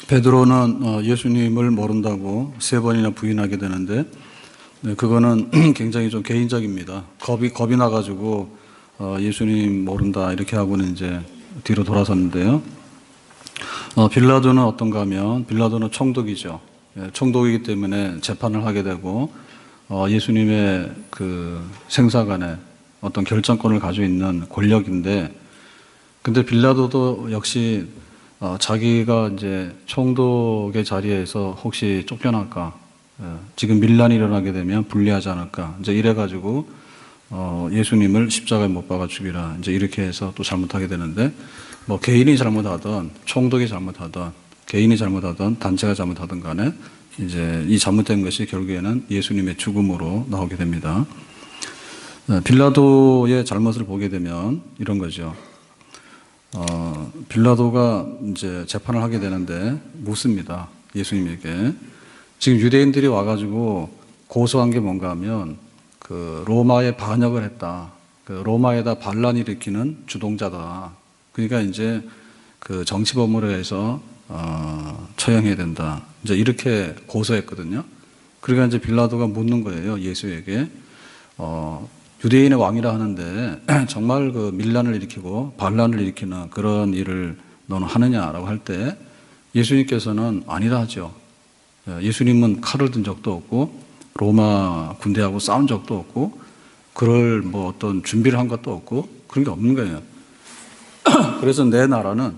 베드로는 예수님을 모른다고 3번이나 부인하게 되는데, 네, 그거는 굉장히 좀 개인적입니다. 겁이 나가지고 예수님 모른다 이렇게 하고는 이제 뒤로 돌아섰는데요. 빌라도는 어떤가 하면, 빌라도는 총독이죠. 총독이기 때문에 재판을 하게 되고 예수님의 그 생사간에 어떤 결정권을 가지고 있는 권력인데, 근데 빌라도도 역시 자기가 이제 총독의 자리에서 혹시 쫓겨날까, 지금 밀란이 일어나게 되면 불리하지 않을까, 이제 이래가지고 예수님을 십자가에 못 박아 죽이라, 이제 이렇게 해서 또 잘못하게 되는데, 뭐 개인이 잘못하든 총독이 잘못하든 개인이 잘못하든 단체가 잘못하든 간에 이제 이 잘못된 것이 결국에는 예수님의 죽음으로 나오게 됩니다. 빌라도의 잘못을 보게 되면 이런 거죠. 빌라도가 이제 재판을 하게 되는데 묻습니다. 예수님에게. 지금 유대인들이 와가지고 고소한 게 뭔가 하면 그 로마에 반역을 했다. 그 로마에다 반란을 일으키는 주동자다. 그러니까 이제 그 정치범으로 해서 처형해야 된다. 이제 이렇게 고소했거든요. 그러니까 이제 빌라도가 묻는 거예요. 예수에게. 유대인의 왕이라 하는데 정말 그 밀란을 일으키고 반란을 일으키는 그런 일을 너는 하느냐라고 할 때 예수님께서는 아니라 하죠. 예수님은 칼을 든 적도 없고 로마 군대하고 싸운 적도 없고 그럴 뭐 어떤 준비를 한 것도 없고 그런 게 없는 거예요. 그래서 내 나라는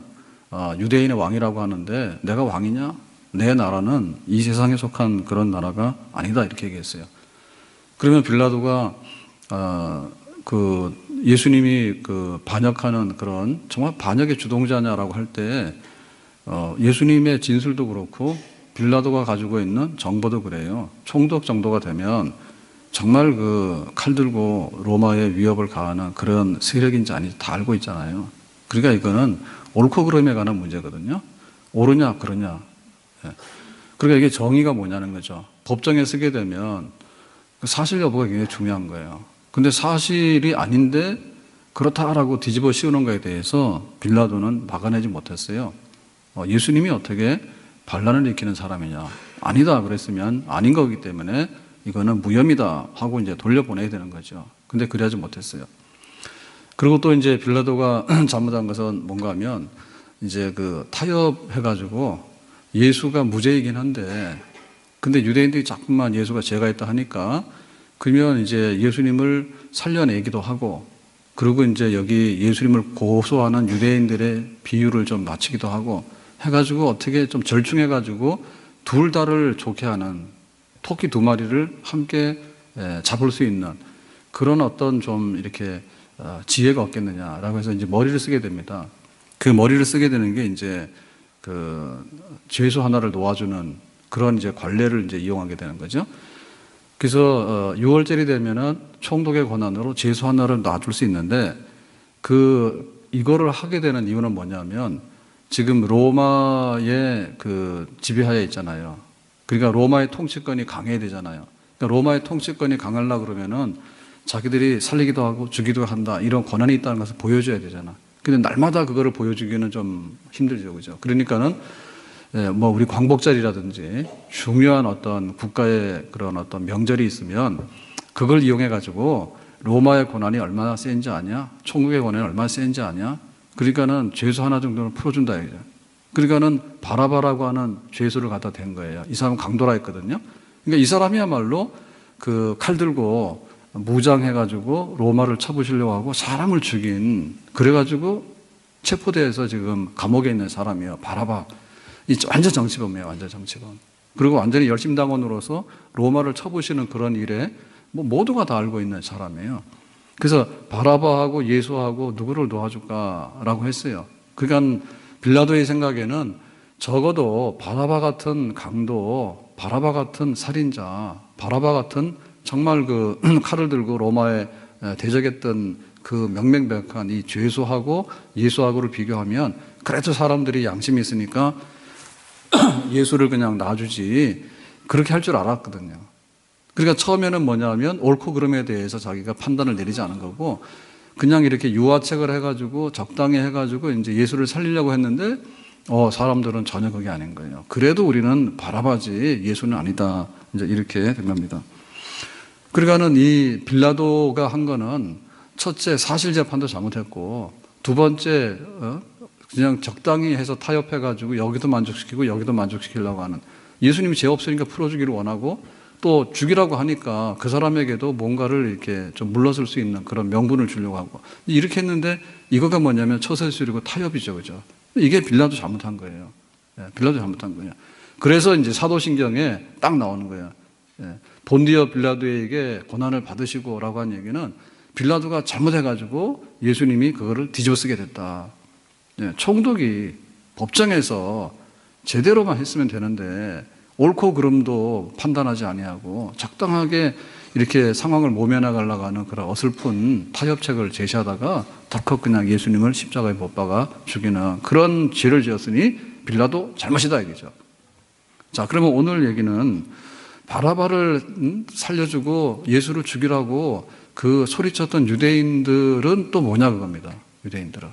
유대인의 왕이라고 하는데 내가 왕이냐? 내 나라는 이 세상에 속한 그런 나라가 아니다 이렇게 얘기했어요. 그러면 빌라도가 그 예수님이 그 반역하는 그런 정말 반역의 주동자냐라고 할 때 예수님의 진술도 그렇고 빌라도가 가지고 있는 정보도 그래요. 총독 정도가 되면 정말 그 칼 들고 로마에 위협을 가하는 그런 세력인지 아닌지 다 알고 있잖아요. 그러니까 이거는 옳고 그름에 관한 문제거든요. 옳으냐 그러냐. 그러니까 이게 정의가 뭐냐는 거죠. 법정에 쓰게 되면 사실 여부가 굉장히 중요한 거예요. 근데 사실이 아닌데 그렇다라고 뒤집어 씌우는 것에 대해서 빌라도는 막아내지 못했어요. 예수님이 어떻게 반란을 일으키는 사람이냐. 아니다 그랬으면 아닌 거기 때문에 이거는 무혐의다 하고 이제 돌려보내야 되는 거죠. 근데 그래야지 못했어요. 그리고 또 이제 빌라도가 잘못한 것은 뭔가 하면 이제 그 타협해가지고 예수가 무죄이긴 한데 근데 유대인들이 자꾸만 예수가 죄가 있다 하니까 그러면 이제 예수님을 살려내기도 하고 그리고 이제 여기 예수님을 고소하는 유대인들의 비유를 좀 맞추기도 하고 해가지고 어떻게 좀 절충해가지고 둘 다를 좋게 하는 토끼 2마리를 함께 잡을 수 있는 그런 어떤 좀 이렇게 지혜가 없겠느냐라고 해서 이제 머리를 쓰게 됩니다. 그 머리를 쓰게 되는 게 이제 그 죄수 하나를 놓아주는 그런 이제 관례를 이제 이용하게 되는 거죠. 그래서 6월절이 되면은 총독의 권한으로 죄수 하나를 놔줄 수 있는데 이거를 하게 되는 이유는 뭐냐면 지금 로마의 그 지배하에 있잖아요. 그러니까 로마의 통치권이 강해야 되잖아요. 그러니까 로마의 통치권이 강하려고 그러면은 자기들이 살리기도 하고 주기도 한다 이런 권한이 있다는 것을 보여줘야 되잖아. 근데 날마다 그거를 보여주기는 좀 힘들죠, 그죠? 그러니까는 뭐 우리 광복절이라든지 중요한 어떤 국가의 그런 어떤 명절이 있으면 그걸 이용해 가지고 로마의 권한이 얼마나 센지 아냐, 총국의 권한이 얼마나 센지 아냐. 그러니까는 죄수 하나 정도는 풀어준다 이거죠. 그러니까는 바라바라고 하는 죄수를 갖다 댄 거예요. 이 사람은 강도라 했거든요. 그러니까 이 사람이야말로 그 칼 들고 무장해가지고 로마를 쳐부시려고 하고 사람을 죽인 그래가지고 체포돼서 지금 감옥에 있는 사람이에요. 바라바. 이 완전 정치범이에요. 완전 정치범. 그리고 완전히 열심당원으로서 로마를 쳐부시는 그런 일에 뭐 모두가 다 알고 있는 사람이에요. 그래서 바라바하고 예수하고 누구를 도와줄까라고 했어요. 그러니까 빌라도의 생각에는 적어도 바라바 같은 강도, 바라바 같은 살인자, 바라바 같은 정말 그 칼을 들고 로마에 대적했던 그 명명백한 이 죄수하고 예수하고를 비교하면 그래도 사람들이 양심이 있으니까 예수를 그냥 놔주지 그렇게 할 줄 알았거든요. 그러니까 처음에는 뭐냐면 옳고 그름에 대해서 자기가 판단을 내리지 않은 거고 그냥 이렇게 유화책을 해가지고 적당히 해가지고 이제 예수를 살리려고 했는데 사람들은 전혀 그게 아닌 거예요. 그래도 우리는 바라바지 예수는 아니다. 이제 이렇게 된 겁니다. 그러니까는 이 빌라도가 한 거는 첫째 사실 재판도 잘못했고, 두 번째 그냥 적당히 해서 타협해가지고 여기도 만족시키고 여기도 만족시키려고 하는, 예수님이 죄 없으니까 풀어주기를 원하고 또 죽이라고 하니까 그 사람에게도 뭔가를 이렇게 좀 물러설 수 있는 그런 명분을 주려고 하고, 이렇게 했는데 이거가 뭐냐면 처세술이고 타협이죠, 그죠? 이게 빌라도 잘못한 거예요. 빌라도 잘못한 거예요. 그래서 이제 사도신경에 딱 나오는 거예요. 본디어 빌라도에게 고난을 받으시고라고 한 얘기는 빌라도가 잘못해가지고 예수님이 그거를 뒤집어쓰게 됐다. 총독이 법정에서 제대로만 했으면 되는데 옳고 그름도 판단하지 아니하고 적당하게 이렇게 상황을 모면하려고 하는 그런 어설픈 타협책을 제시하다가 덜컥 그냥 예수님을 십자가에 못 박아 죽이는 그런 죄를 지었으니 빌라도 잘못이다 이거죠. 자, 그러면 오늘 얘기는 바라바를 살려주고 예수를 죽이라고 그 소리쳤던 유대인들은 또 뭐냐 그겁니다. 유대인들은.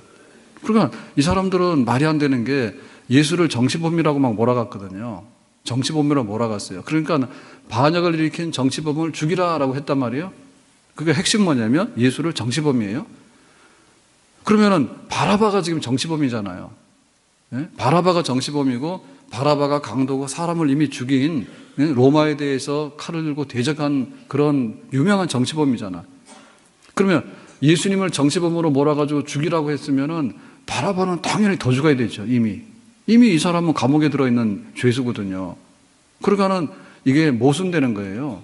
그러니까 이 사람들은 말이 안 되는 게 예수를 정치범이라고 막 몰아갔거든요. 정치범이라고 몰아갔어요. 그러니까 반역을 일으킨 정치범을 죽이라라고 했단 말이에요. 그게 핵심 뭐냐면 예수를 정치범이에요. 그러면은 바라바가 지금 정치범이잖아요. 바라바가 정치범이고 바라바가 강도고 사람을 이미 죽인 로마에 대해서 칼을 들고 대적한 그런 유명한 정치범이잖아. 그러면 예수님을 정치범으로 몰아가지고 죽이라고 했으면은 바라바는 당연히 더 죽어야 되죠. 이미 이 사람은 감옥에 들어있는 죄수거든요. 그러니까는 이게 모순되는 거예요.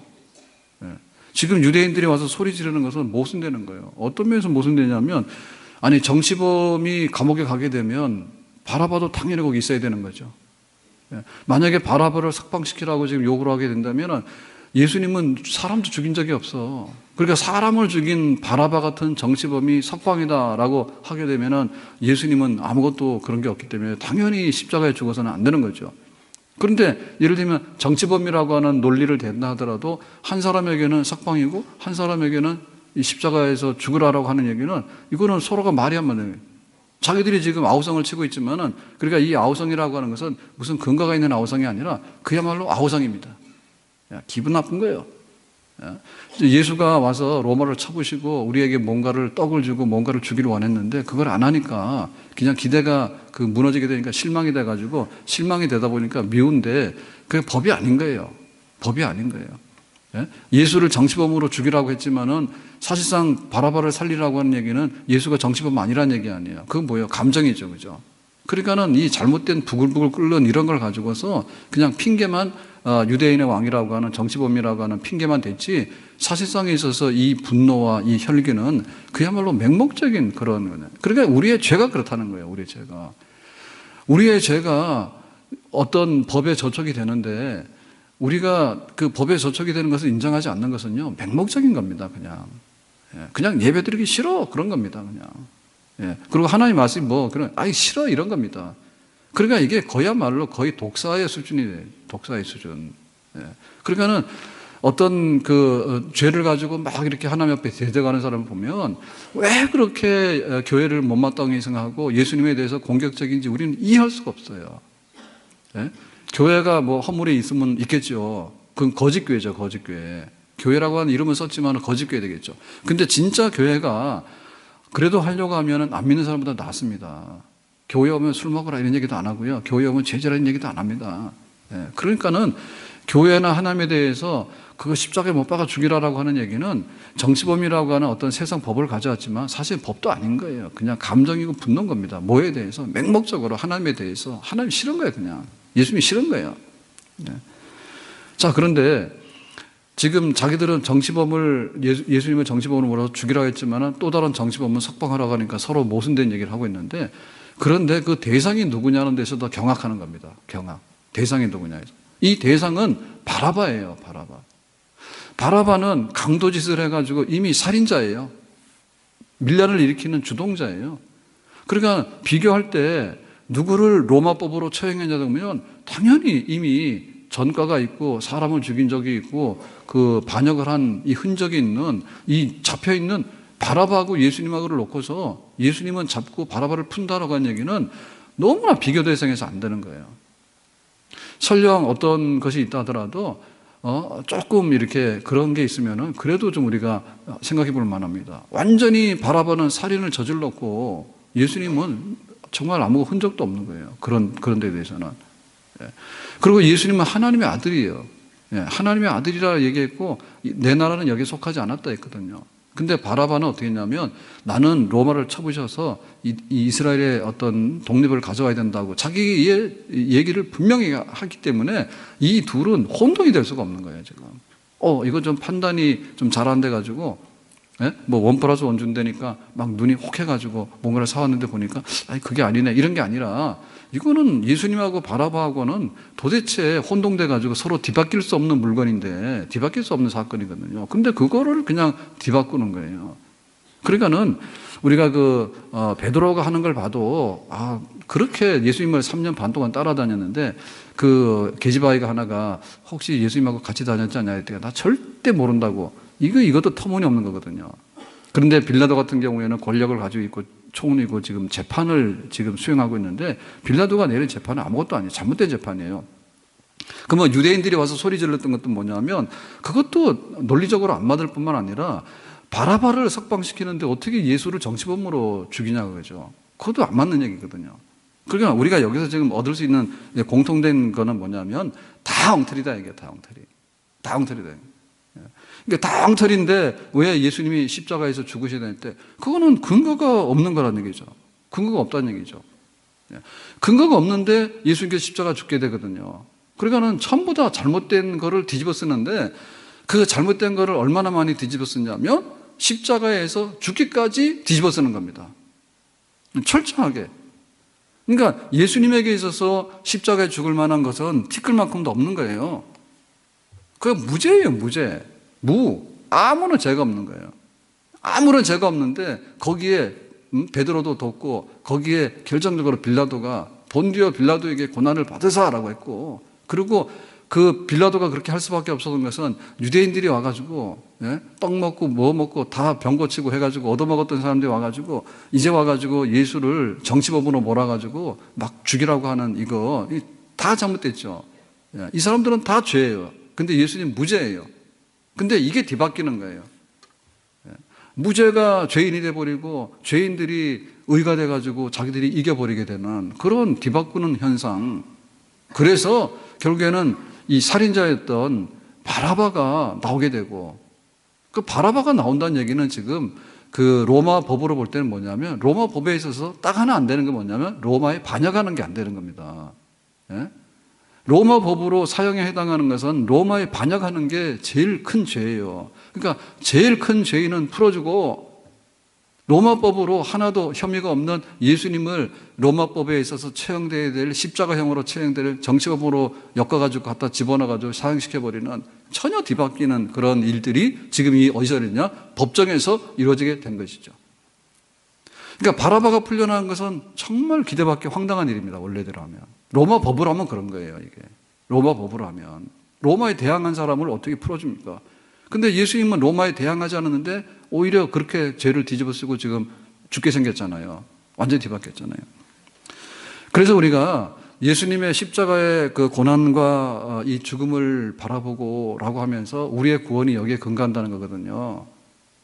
지금 유대인들이 와서 소리 지르는 것은 모순되는 거예요. 어떤 면에서 모순되냐면, 아니 정치범이 감옥에 가게 되면 바라바도 당연히 거기 있어야 되는 거죠. 만약에 바라바를 석방시키라고 지금 요구를 하게 된다면 예수님은 사람도 죽인 적이 없어. 그러니까 사람을 죽인 바라바 같은 정치범이 석방이다라고 하게 되면 예수님은 아무것도 그런 게 없기 때문에 당연히 십자가에 죽어서는 안 되는 거죠. 그런데 예를 들면 정치범이라고 하는 논리를 댄다 하더라도 한 사람에게는 석방이고 한 사람에게는 이 십자가에서 죽으라라고 하는 얘기는 이거는 서로가 말이 안 맞는 거예요. 자기들이 지금 아우성을 치고 있지만은, 그러니까 이 아우성이라고 하는 것은 무슨 근거가 있는 아우성이 아니라 그야말로 아우성입니다. 기분 나쁜 거예요. 예수가 와서 로마를 쳐부시고 우리에게 뭔가를 떡을 주고 뭔가를 주기를 원했는데 그걸 안 하니까 그냥 기대가 무너지게 되니까 실망이 돼가지고, 실망이 되다 보니까 미운데 그게 법이 아닌 거예요. 법이 아닌 거예요. 예수를 정치범으로 죽이라고 했지만은 사실상 바라바를 살리라고 하는 얘기는 예수가 정치범 아니라는 얘기 아니에요. 그건 뭐예요? 감정이죠, 그죠? 그러니까는 이 잘못된 부글부글 끓는 이런 걸 가지고서 그냥 핑계만, 유대인의 왕이라고 하는 정치범이라고 하는 핑계만 댔지, 사실상에 있어서 이 분노와 이 혈기는 그야말로 맹목적인 그런 거네. 그러니까 우리의 죄가 그렇다는 거예요. 우리의 죄가 어떤 법에 저촉이 되는데 우리가 그 법에 저촉이 되는 것을 인정하지 않는 것은요, 맹목적인 겁니다. 그냥 예배드리기 싫어 그런 겁니다. 그냥. 그리고 하나님 말씀이 싫어 이런 겁니다. 그러니까 이게 그야말로 거의 독사의 수준이에요. 독사의 수준. 그러니까는 어떤 죄를 가지고 막 이렇게 하나님 앞에 대적하는 사람을 보면 왜 그렇게 교회를 못마땅히 생각하고 예수님에 대해서 공격적인지 우리는 이해할 수가 없어요. 교회가 허물이 있으면 있겠죠. 그건 거짓교회죠, 거짓교회. 교회라고 하는 이름은 썼지만 거짓교회 되겠죠. 근데 진짜 교회가 그래도 하려고 하면 안 믿는 사람보다 낫습니다. 교회 오면 술 먹으라 이런 얘기도 안 하고요. 교회 오면 제재라는 얘기도 안 합니다. 그러니까는 교회나 하나님에 대해서 그거 십자가에 못 박아 죽이라라고 하는 얘기는 정치범이라고 하는 어떤 세상 법을 가져왔지만 사실 법도 아닌 거예요. 그냥 감정이고 분노인 겁니다. 뭐에 대해서? 맹목적으로 하나님에 대해서. 하나님 싫은 거예요, 그냥. 예수님이 싫은 거예요. 자, 그런데 지금 자기들은 예수님을 정치범으로 몰아서 죽이라고 했지만 또 다른 정치범은 석방하라고 하니까 서로 모순된 얘기를 하고 있는데, 그런데 그 대상이 누구냐는 데서 더 경악하는 겁니다. 경악. 대상이 누구냐. 이 대상은 바라바예요. 바라바는 강도짓을 해가지고 이미 살인자예요. 밀란을 일으키는 주동자예요. 그러니까 비교할 때 누구를 로마법으로 처형했냐고 하면 당연히 이미 전과가 있고 사람을 죽인 적이 있고 그 반역을 한 이 흔적이 있는, 이 잡혀있는 바라바하고 예수님하고를 놓고서 예수님은 잡고 바라바를 푼다라고 하는 얘기는 너무나 비교 대상에서 안 되는 거예요. 설령 어떤 것이 있다 하더라도 조금 이렇게 그런 게 있으면은 그래도 좀 우리가 생각해 볼 만합니다. 완전히 바라바는 살인을 저질렀고 예수님은 정말 아무 흔적도 없는 거예요. 그런 데 대해서는. 예. 그리고 예수님은 하나님의 아들이에요. 예. 하나님의 아들이라 얘기했고 내 나라는 여기에 속하지 않았다 했거든요. 근데 바라바는 어떻게 했냐면 나는 로마를 쳐부셔서 이스라엘의 어떤 독립을 가져와야 된다고 자기의 얘기를 분명히 하기 때문에 이 둘은 혼동이 될 수가 없는 거예요, 지금. 이거 좀 판단이 좀 잘 안 돼가지고, 예? 뭐 원 플러스 원 준다니까 막 눈이 혹해가지고 뭔가를 사왔는데 보니까, 아니, 그게 아니네. 이런 게 아니라 이거는 예수님하고 바라바하고는 도대체 혼동돼가지고 서로 뒤바뀔 수 없는 물건인데, 뒤바뀔 수 없는 사건이거든요. 근데 그거를 그냥 뒤바꾸는 거예요. 그러니까는 우리가 베드로가 하는 걸 봐도, 그렇게 예수님을 3년 반 동안 따라다녔는데, 그 계집아이가 하나가 혹시 예수님하고 같이 다녔지 않냐 했더니 나 절대 모른다고. 이것도 터무니없는 거거든요. 그런데 빌라도 같은 경우에는 권력을 가지고 있고 총리고 지금 재판을 지금 수행하고 있는데 빌라도가 내린 재판은 아무것도 아니에요. 잘못된 재판이에요. 그러면 유대인들이 와서 소리 질렀던 것도 뭐냐면 그것도 논리적으로 안 맞을 뿐만 아니라 바라바를 석방시키는데 어떻게 예수를 정치범으로 죽이냐 그거죠. 그것도 안 맞는 얘기거든요. 그러니까 우리가 여기서 지금 얻을 수 있는 공통된 거는 뭐냐면 다 엉터리다 이게 다 엉터리. 다 엉터리다. 그러니까 다 엉터리인데 왜 예수님이 십자가에서 죽으셔야 될 때 그거는 근거가 없는 거라는 얘기죠. 근거가 없다는 얘기죠. 근거가 없는데 예수님께서 십자가 죽게 되거든요. 그러니까는 전부 다 잘못된 거를 뒤집어 쓰는데 그 잘못된 거를 얼마나 많이 뒤집어 쓰냐면 십자가에서 죽기까지 뒤집어 쓰는 겁니다. 철저하게. 그러니까 예수님에게 있어서 십자가에 죽을 만한 것은 티끌만큼도 없는 거예요. 그게 무죄예요, 무죄. 아무런 죄가 없는 거예요. 아무런 죄가 없는데 거기에 베드로도 돕고 거기에 결정적으로 빌라도가 본디오 빌라도에게 고난을 받으사라고 했고 그리고 그 빌라도가 그렇게 할 수밖에 없었던 것은 유대인들이 와가지고 떡 먹고 뭐 먹고 다 병 고치고 해가지고 얻어먹었던 사람들이 와가지고 이제 와가지고 예수를 정치범으로 몰아가지고 막 죽이라고 하는 이거 다 잘못됐죠. 이 사람들은 다 죄예요. 근데 예수님 무죄예요. 근데 이게 뒤바뀌는 거예요. 무죄가 죄인이 돼버리고 죄인들이 의가 돼가지고 자기들이 이겨버리게 되는 그런 뒤바꾸는 현상. 그래서 결국에는 이 살인자였던 바라바가 나오게 되고 그 바라바가 나온다는 얘기는 지금 그 로마 법으로 볼 때는 뭐냐면 로마 법에 있어서 딱 하나 안 되는 게 뭐냐면 로마에 반역하는 게 안 되는 겁니다. 로마 법으로 사형에 해당하는 것은 로마에 반역하는 게 제일 큰 죄예요. 그러니까 제일 큰 죄인은 풀어주고 로마 법으로 하나도 혐의가 없는 예수님을 로마 법에 있어서 처형돼야 될 십자가형으로 처형될 정치범으로 엮어가지고 갖다 집어넣어가지고 사형시켜버리는 전혀 뒤바뀌는 그런 일들이 지금 어디서 이랬냐? 법정에서 이루어지게 된 것이죠. 그러니까 바라바가 풀려나는 것은 정말 기대밖에 황당한 일입니다. 원래대로 하면. 로마 법으로 하면 그런 거예요. 이게 로마 법으로 하면. 로마에 대항한 사람을 어떻게 풀어줍니까? 근데 예수님은 로마에 대항하지 않았는데 오히려 그렇게 죄를 뒤집어 쓰고 지금 죽게 생겼잖아요. 완전히 뒤바뀌었잖아요. 그래서 우리가 예수님의 십자가의 그 고난과 이 죽음을 바라보고 라고 하면서 우리의 구원이 여기에 근거한다는 거거든요.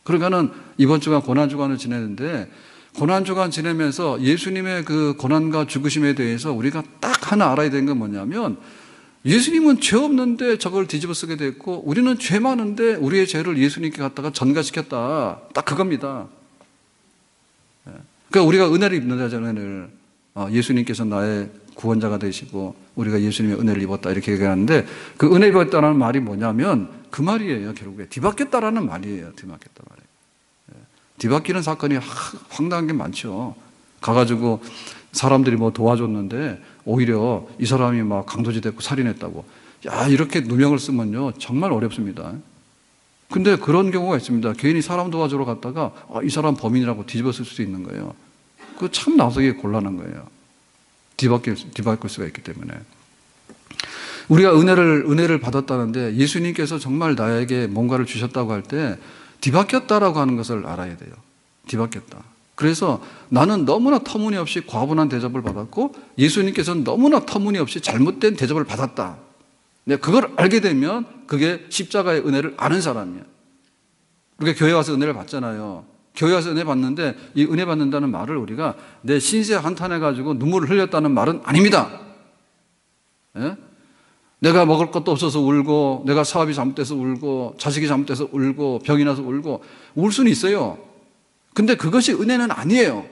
그러니까는 이번 주간 고난주간을 지내는데 고난주간 지내면서 예수님의 그 고난과 죽으심에 대해서 우리가 딱 하나 알아야 되는 건 뭐냐면 예수님은 죄 없는데 저걸 뒤집어 쓰게 됐고 우리는 죄 많은데 우리의 죄를 예수님께 갖다가 전가시켰다. 딱 그겁니다. 그러니까 우리가 은혜를 입는 자잖아요. 은혜를. 예수님께서 나의 구원자가 되시고 우리가 예수님의 은혜를 입었다 이렇게 얘기하는데 그 은혜 입었다는 말이 뭐냐면 그 말이에요. 결국에 뒤바뀌었다라는 말이에요. 뒤바뀌었다 말이에요. 뒤바뀌는 사건이 황당한 게 많죠. 가가지고 사람들이 뭐 도와줬는데 오히려 이 사람이 막 강도지 됐고 살인했다고. 야, 이렇게 누명을 쓰면요. 정말 어렵습니다. 근데 그런 경우가 있습니다. 괜히 사람 도와주러 갔다가 이 사람 범인이라고 뒤집어 쓸 수도 있는 거예요. 그거 참 나서기 곤란한 거예요. 뒤바뀔 수가 있기 때문에. 우리가 은혜를 받았다는데 예수님께서 정말 나에게 뭔가를 주셨다고 할 때 뒤바뀌었다라고 하는 것을 알아야 돼요. 뒤바뀌었다. 그래서 나는 너무나 터무니없이 과분한 대접을 받았고 예수님께서는 너무나 터무니없이 잘못된 대접을 받았다. 내가 그걸 알게 되면 그게 십자가의 은혜를 아는 사람이야. 우리가 교회 와서 은혜를 받잖아요. 교회 와서 은혜 받는데 이 은혜 받는다는 말을 우리가 내 신세 한탄해가지고 눈물을 흘렸다는 말은 아닙니다. 예? 내가 먹을 것도 없어서 울고, 내가 사업이 잘못돼서 울고, 자식이 잘못돼서 울고, 병이 나서 울고, 울 수는 있어요. 근데 그것이 은혜는 아니에요.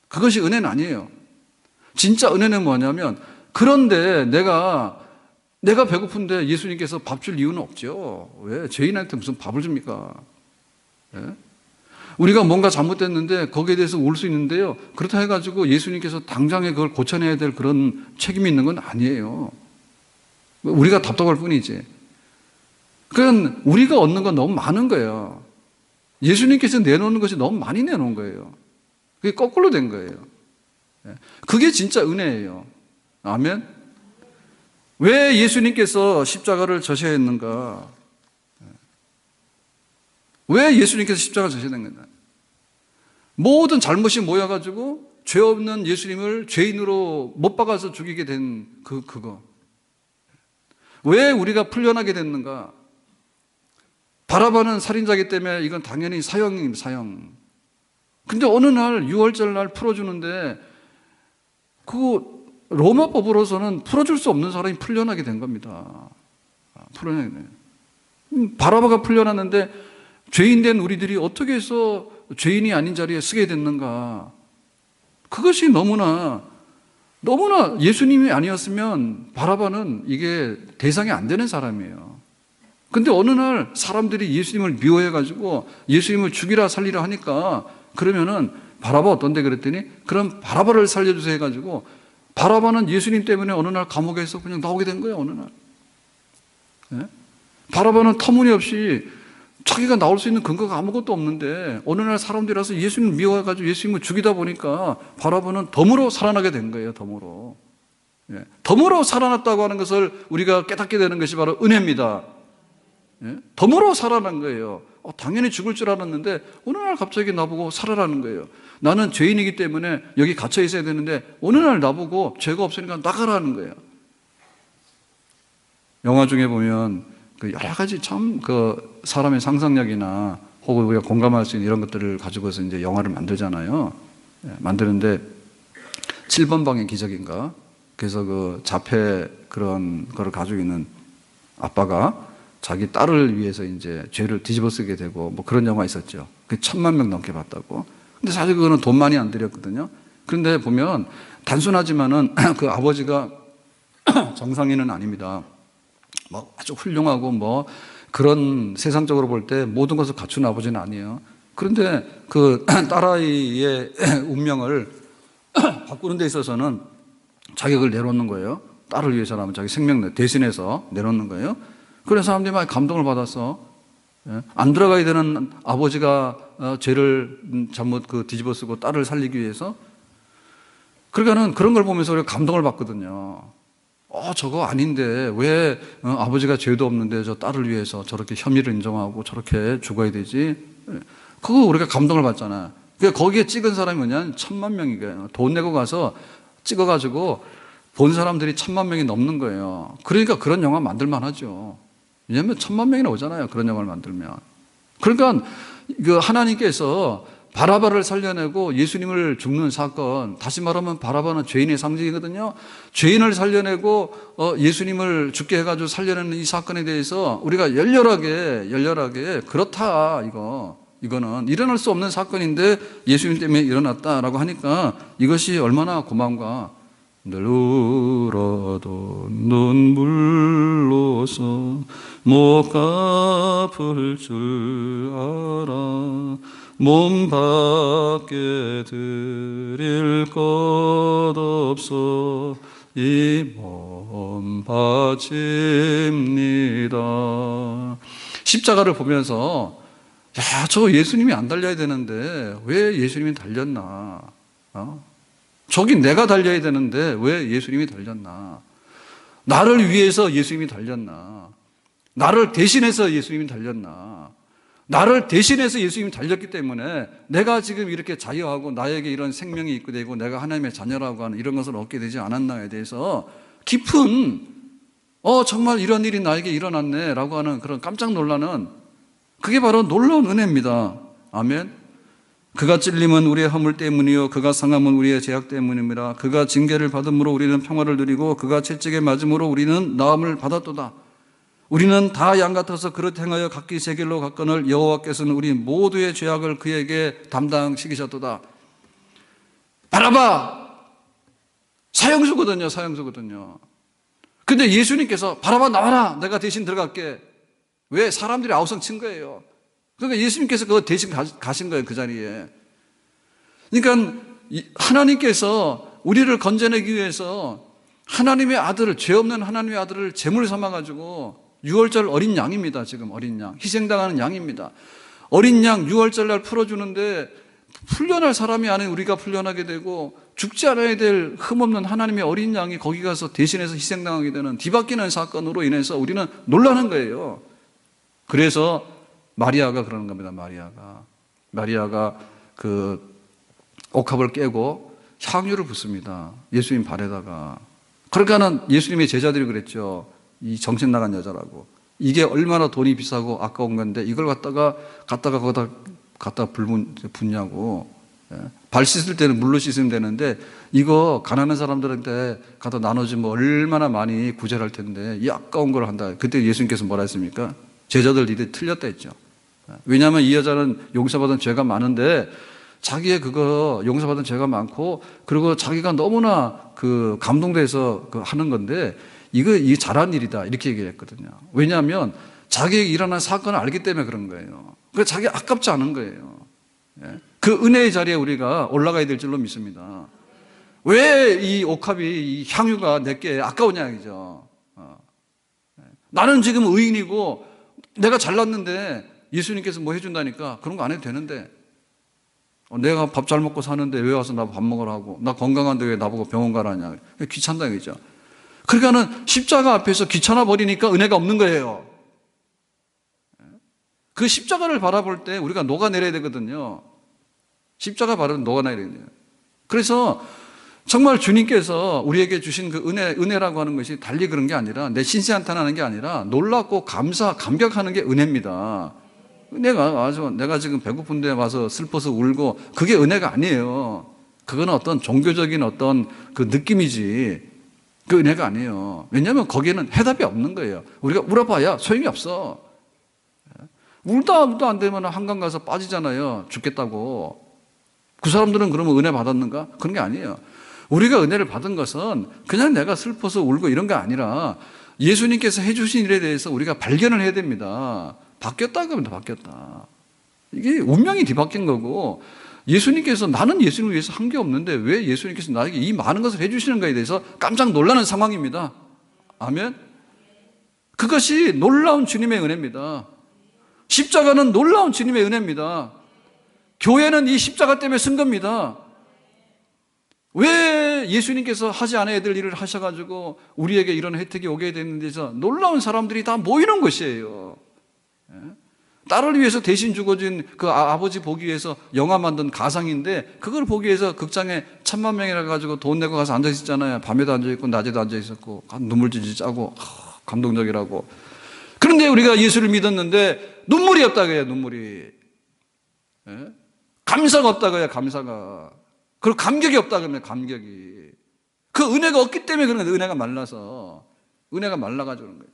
그것이 은혜는 아니에요. 진짜 은혜는 뭐냐면, 그런데 내가 배고픈데 예수님께서 밥 줄 이유는 없죠. 왜? 죄인한테 무슨 밥을 줍니까? 예? 우리가 뭔가 잘못됐는데 거기에 대해서 울 수 있는데요. 그렇다 해가지고 예수님께서 당장에 그걸 고쳐내야 될 그런 책임이 있는 건 아니에요. 우리가 답답할 뿐이지. 그건 우리가 얻는 건 너무 많은 거예요. 예수님께서 내놓는 것이 너무 많이 내놓은 거예요. 그게 거꾸로 된 거예요. 그게 진짜 은혜예요. 아멘. 왜 예수님께서 십자가를 져셔야 했는가? 왜 예수님께서 십자가를 져셔야 했는가? 모든 잘못이 모여가지고 죄 없는 예수님을 죄인으로 못 박아서 죽이게 된 그거. 왜 우리가 풀려나게 됐는가? 바라바는 살인자이기 때문에 이건 당연히 사형입니다, 사형. 근데 어느 날 6월절 날 풀어주는데 그 로마법으로서는 풀어줄 수 없는 사람이 풀려나게 된 겁니다. 풀려나게 돼요. 바라바가 풀려났는데 죄인 된 우리들이 어떻게 해서 죄인이 아닌 자리에 쓰게 됐는가? 그것이 너무나 예수님이 아니었으면 바라바는 이게 대상이 안 되는 사람이에요. 근데 어느 날 사람들이 예수님을 미워해가지고 예수님을 죽이라 살리라 하니까 그러면은 바라바 어떤데 그랬더니 그럼 바라바를 살려주세요 해가지고 바라바는 예수님 때문에 어느 날 감옥에서 그냥 나오게 된 거예요, 어느 날. 네? 바라바는 터무니없이 자기가 나올 수 있는 근거가 아무것도 없는데 어느 날 사람들이 와서 예수님을 미워해가지고 예수님을 죽이다 보니까 바라바는 덤으로 살아나게 된 거예요, 덤으로. 예. 덤으로 살아났다고 하는 것을 우리가 깨닫게 되는 것이 바로 은혜입니다. 예? 덤으로 살아난 거예요. 당연히 죽을 줄 알았는데 어느 날 갑자기 나보고 살아라는 거예요. 나는 죄인이기 때문에 여기 갇혀 있어야 되는데 어느 날 나보고 죄가 없으니까 나가라는 거예요. 영화 중에 보면 그 여러 가지 참 그 사람의 상상력이나 혹은 우리가 공감할 수 있는 이런 것들을 가지고서 이제 영화를 만들잖아요. 만드는데 7번 방의 기적인가? 그래서 그 자폐 그런 거를 가지고 있는 아빠가 자기 딸을 위해서 이제 죄를 뒤집어 쓰게 되고 뭐 그런 영화 있었죠. 그 1000만 명 넘게 봤다고. 근데 사실 그거는 돈 많이 안 들였거든요. 그런데 보면 단순하지만은 그 아버지가 정상인은 아닙니다. 뭐 아주 훌륭하고 뭐 그런 세상적으로 볼 때 모든 것을 갖춘 아버지는 아니에요. 그런데 그 딸아이의 운명을 바꾸는 데 있어서는 자격을 내놓는 거예요. 딸을 위해서라면 자기 생명 대신해서 내놓는 거예요. 그래서 사람들이 많이 감동을 받았어. 안 들어가야 되는 아버지가 죄를 잘못 뒤집어 쓰고 딸을 살리기 위해서. 그러니까는 그런 걸 보면서 우리가 감동을 받거든요. 저거 아닌데 왜 아버지가 죄도 없는데 저 딸을 위해서 저렇게 혐의를 인정하고 저렇게 죽어야 되지? 그거 우리가 감동을 받잖아요. 그러니까 거기에 찍은 사람이 뭐냐면 1000만 명이에요. 돈 내고 가서 찍어가지고 본 사람들이 1000만 명이 넘는 거예요. 그러니까 그런 영화 만들만 하죠. 왜냐하면 1000만 명이나 오잖아요. 그런 영화를 만들면. 그러니까 그 하나님께서 바라바를 살려내고 예수님을 죽는 사건, 다시 말하면 바라바는 죄인의 상징이거든요. 죄인을 살려내고 예수님을 죽게 해가지고 살려내는 이 사건에 대해서 우리가 열렬하게 그렇다 이거는 일어날 수 없는 사건인데 예수님 때문에 일어났다라고 하니까 이것이 얼마나 고마운가. 늘 울어도 눈물로서 못 갚을 줄 알아. 몸 밖에 드릴 것 없어 이 몸 바칩니다. 십자가를 보면서 저 예수님이 안 달려야 되는데 왜 예수님이 달렸나? 저기 내가 달려야 되는데 왜 예수님이 달렸나? 나를 위해서 예수님이 달렸나? 나를 대신해서 예수님이 달렸나? 나를 대신해서 예수님이 달렸기 때문에 내가 지금 이렇게 자유하고 나에게 이런 생명이 있고 되고 내가 하나님의 자녀라고 하는 이런 것을 얻게 되지 않았나에 대해서 깊은 정말 이런 일이 나에게 일어났네 라고 하는 그런 깜짝 놀라는, 그게 바로 놀라운 은혜입니다. 아멘. 그가 찔림은 우리의 허물 때문이요 그가 상함은 우리의 죄악 때문입니다. 그가 징계를 받음으로 우리는 평화를 누리고 그가 채찍에 맞음으로 우리는 나음을 받았도다. 우리는 다 양 같아서 그릇 행하여 각기 제 길로 갔거늘 여호와께서는 우리 모두의 죄악을 그에게 담당시키셨도다. 바라바 사형수거든요. 사형수거든요. 근데 예수님께서 바라바 나와라, 내가 대신 들어갈게. 왜? 사람들이 아우성 친 거예요. 그러니까 예수님께서 그거 대신 가신 거예요, 그 자리에. 그러니까 하나님께서 우리를 건져내기 위해서 하나님의 아들을, 죄 없는 하나님의 아들을 제물 삼아가지고, 6월절 어린 양입니다. 지금 어린 양, 희생당하는 양입니다. 어린 양 6월절 날 풀어주는데 풀려날 사람이 아닌 우리가 풀려나게 되고, 죽지 않아야 될 흠없는 하나님의 어린 양이 거기 가서 대신해서 희생당하게 되는 뒤바뀌는 사건으로 인해서 우리는 놀라는 거예요. 그래서 마리아가 그러는 겁니다. 마리아가 그 옥합을 깨고 향유를 붓습니다. 예수님 발에다가. 그러니까는 예수님의 제자들이 그랬죠. 이 정신 나간 여자라고. 이게 얼마나 돈이 비싸고 아까운 건데 이걸 갖다가 거기다 불 붓냐고. 발 씻을 때는 물로 씻으면 되는데 이거 가난한 사람들한테 갖다 나눠주면 얼마나 많이 구제할 텐데 이 아까운 걸 한다. 그때 예수님께서 뭐라 했습니까? 제자들 니들 틀렸다 했죠. 왜냐하면 이 여자는 용서받은 죄가 많은데 자기의 그거 용서받은 죄가 많고, 그리고 자기가 너무나 그 감동돼서 하는 건데 이게 잘한 일이다 이렇게 얘기를 했거든요. 왜냐하면 자기에게 일어난 사건을 알기 때문에 그런 거예요. 그래서 자기 아깝지 않은 거예요. 그 은혜의 자리에 우리가 올라가야 될 줄로 믿습니다. 왜 이 옥합이, 이 향유가 내게 아까우냐 이죠. 나는 지금 의인이고 내가 잘났는데 예수님께서 뭐 해준다니까 그런 거 안 해도 되는데, 내가 밥 잘 먹고 사는데 왜 와서 나 밥 먹으라고, 나 건강한데 왜 나보고 병원 가라냐, 귀찮다 이거죠. 그러니까는 십자가 앞에서 귀찮아 버리니까 은혜가 없는 거예요. 그 십자가를 바라볼 때 우리가 녹아내려야 되거든요. 십자가 바라보면 녹아내려야 돼요. 그래서 정말 주님께서 우리에게 주신 그 은혜라고 하는 것이 달리 그런 게 아니라, 내 신세 한탄하는 게 아니라 놀랍고 감격하는 게 은혜입니다. 은혜가 아주 내가 지금 배고픈데 와서 슬퍼서 울고 그게 은혜가 아니에요. 그거는 어떤 종교적인 어떤 그 느낌이지 그 은혜가 아니에요. 왜냐하면 거기에는 해답이 없는 거예요. 우리가 울어봐야 소용이 없어. 울다 안 되면 한강 가서 빠지잖아요. 죽겠다고. 그 사람들은 그러면 은혜 받았는가? 그런 게 아니에요. 우리가 은혜를 받은 것은 그냥 내가 슬퍼서 울고 이런 게 아니라 예수님께서 해주신 일에 대해서 우리가 발견을 해야 됩니다. 바뀌었다 그러면 바뀌었다. 이게 운명이 뒤바뀐 거고, 예수님께서 나는 예수님을 위해서 한 게 없는데 왜 예수님께서 나에게 이 많은 것을 해주시는가에 대해서 깜짝 놀라는 상황입니다. 아멘. 그것이 놀라운 주님의 은혜입니다. 십자가는 놀라운 주님의 은혜입니다. 교회는 이 십자가 때문에 쓴 겁니다. 왜 예수님께서 하지 않아야 될 일을 하셔가지고 우리에게 이런 혜택이 오게 되는 데서 놀라운 사람들이 다 모이는 것이에요. 딸을 위해서 대신 죽어진 그 아버지 보기 위해서 영화 만든 가상인데, 그걸 보기 위해서 극장에 1000만 명이라 가지고 돈 내고 가서 앉아 있었잖아요. 밤에도 앉아 있고 낮에도 앉아 있었고 눈물 질질 짜고 감동적이라고. 그런데 우리가 예수를 믿었는데 눈물이 없다고 해요. 눈물이. 감사가 없다고 해요. 감사가. 그리고 감격이 없다고 하면 감격이. 그 은혜가 없기 때문에 그런 거예요. 은혜가 말라서. 은혜가 말라가지고 그런 거예요.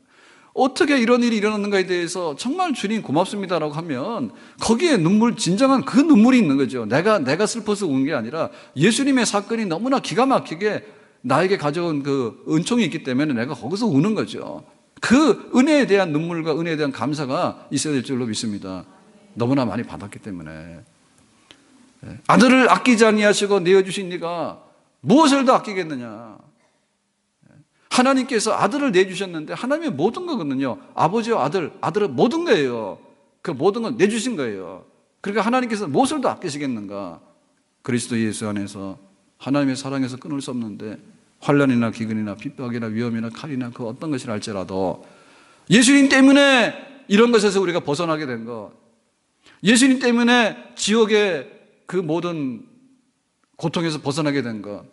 어떻게 이런 일이 일어났는가에 대해서 정말 주님 고맙습니다라고 하면 거기에 진정한 그 눈물이 있는 거죠. 내가 슬퍼서 우는 게 아니라 예수님의 사건이 너무나 기가 막히게 나에게 가져온 그 은총이 있기 때문에 내가 거기서 우는 거죠. 그 은혜에 대한 눈물과 은혜에 대한 감사가 있어야 될 줄로 믿습니다. 너무나 많이 받았기 때문에. 아들을 아끼지 아니하시고 내어주신 네가 무엇을 더 아끼겠느냐. 하나님께서 아들을 내주셨는데 하나님의 모든 거거든요. 아버지와 아들은 모든 거예요. 그 모든 건 내주신 거예요. 그러니까 하나님께서 무엇을 더 아끼시겠는가. 그리스도 예수 안에서 하나님의 사랑에서 끊을 수 없는데 환난이나 기근이나 핍박이나 위험이나 칼이나 그 어떤 것이라 할지라도 예수님 때문에 이런 것에서 우리가 벗어나게 된 것, 예수님 때문에 지옥의 그 모든 고통에서 벗어나게 된 것,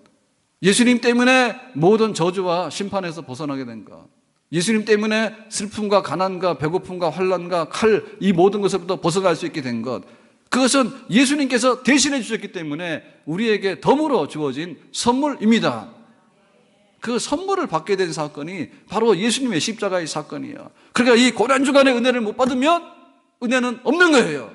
예수님 때문에 모든 저주와 심판에서 벗어나게 된 것, 예수님 때문에 슬픔과 가난과 배고픔과 환난과 칼, 이 모든 것으로부터 벗어날 수 있게 된 것, 그것은 예수님께서 대신해 주셨기 때문에 우리에게 덤으로 주어진 선물입니다. 그 선물을 받게 된 사건이 바로 예수님의 십자가의 사건이에요. 그러니까 이 고난주간의 은혜를 못 받으면 은혜는 없는 거예요.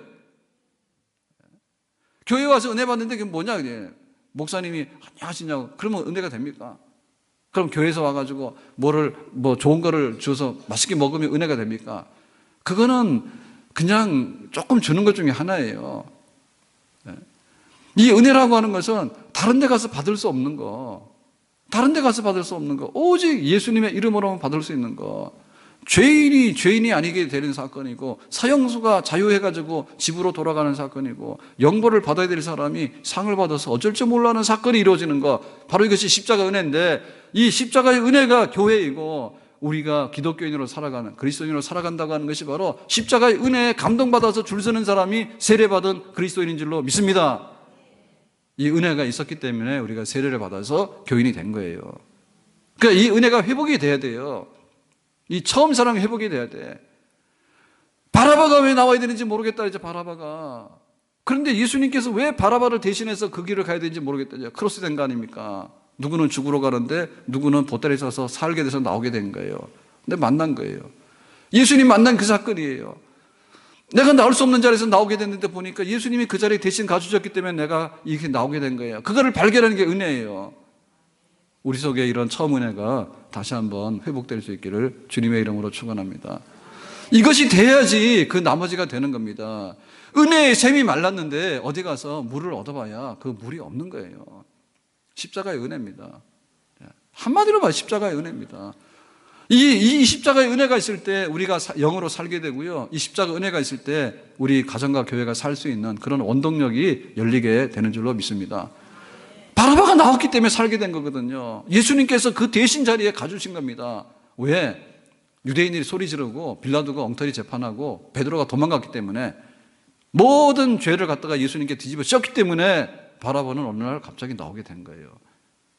교회 와서 은혜 받는데 그게 뭐냐, 그게. 목사님이 안녕하시냐고. 그러면 은혜가 됩니까? 그럼 교회에서 와가지고 좋은 거를 줘서 맛있게 먹으면 은혜가 됩니까? 그거는 그냥 조금 주는 것 중에 하나예요. 이 은혜라고 하는 것은 다른 데 가서 받을 수 없는 거, 다른 데 가서 받을 수 없는 거, 오직 예수님의 이름으로만 받을 수 있는 거. 죄인이 아니게 되는 사건이고, 사형수가 자유해가지고 집으로 돌아가는 사건이고, 영벌을 받아야 될 사람이 상을 받아서 어쩔 줄 몰라하는 사건이 이루어지는 거, 바로 이것이 십자가 은혜인데, 이 십자가의 은혜가 교회이고 우리가 기독교인으로 살아가는, 그리스도인으로 살아간다고 하는 것이 바로 십자가의 은혜에 감동받아서 줄 서는 사람이 세례받은 그리스도인인 줄로 믿습니다. 이 은혜가 있었기 때문에 우리가 세례를 받아서 교인이 된 거예요. 그러니까 이 은혜가 회복이 돼야 돼요. 이 처음 사랑이 회복이 돼야 돼. 바라바가 왜 나와야 되는지 모르겠다, 이제 바라바가. 그런데 예수님께서 왜 바라바를 대신해서 그 길을 가야 되는지 모르겠다. 이제 크로스 된 거 아닙니까? 누구는 죽으러 가는데 누구는 보따리 싸서 살게 돼서 나오게 된 거예요. 근데 만난 거예요. 예수님 만난 그 사건이에요. 내가 나올 수 없는 자리에서 나오게 됐는데 보니까 예수님이 그 자리에 대신 가주셨기 때문에 내가 이렇게 나오게 된 거예요. 그거를 발견하는 게 은혜예요. 우리 속에 이런 처음 은혜가 다시 한번 회복될 수 있기를 주님의 이름으로 축원합니다. 이것이 돼야지 그 나머지가 되는 겁니다. 은혜의 샘이 말랐는데 어디 가서 물을 얻어봐야 그 물이 없는 거예요. 십자가의 은혜입니다. 한마디로 말해 십자가의 은혜입니다. 이 십자가의 은혜가 있을 때 우리가 영으로 살게 되고요. 이 십자가 은혜가 있을 때 우리 가정과 교회가 살 수 있는 그런 원동력이 열리게 되는 줄로 믿습니다. 바라바가 나왔기 때문에 살게 된 거거든요. 예수님께서 그 대신 자리에 가주신 겁니다. 왜? 유대인들이 소리 지르고 빌라도가 엉터리 재판하고 베드로가 도망갔기 때문에, 모든 죄를 갖다가 예수님께 뒤집어 씌웠기 때문에 바라바는 어느 날 갑자기 나오게 된 거예요.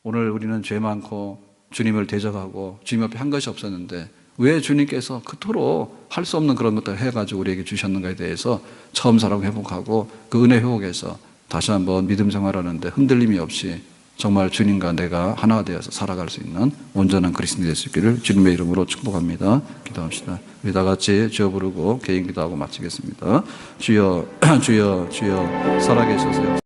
오늘 우리는 죄 많고 주님을 대적하고 주님 앞에 한 것이 없었는데 왜 주님께서 그토록 할 수 없는 그런 것들을 해가지고 우리에게 주셨는가에 대해서 처음 사랑 회복하고 그 은혜 회복에서 다시 한번 믿음 생활하는데 흔들림이 없이 정말 주님과 내가 하나가 되어서 살아갈 수 있는 온전한 그리스도인이 될 수 있기를 주님의 이름으로 축복합니다. 기도합시다. 우리 다 같이 주여 부르고 개인 기도하고 마치겠습니다. 주여, 주여, 주여 살아계셔서